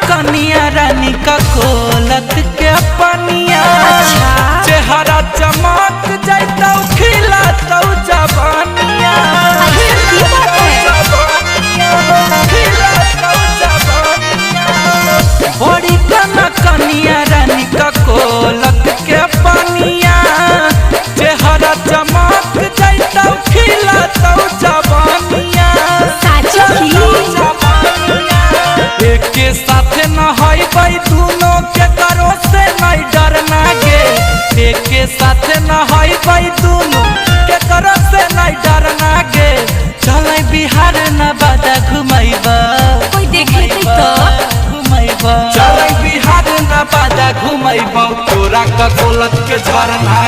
कनिया रानी का खोलत के पनिया चेहरा चमक जाता खिलाता जवानिया बड़ी कनिया रानी का खोलत के पनिया चेहरा चमक जाता खिलाता जवानिया एक साथ नहाई दोनों के करो से नहीं डरना गे एक साथ नहाई दोनों के करो से नहीं डरना गे चल बिहार नवादा घुमैबा कोई देखे तो घुमैबा चल बिहार नवादा घुमैबा तोरा का दौलत के झरना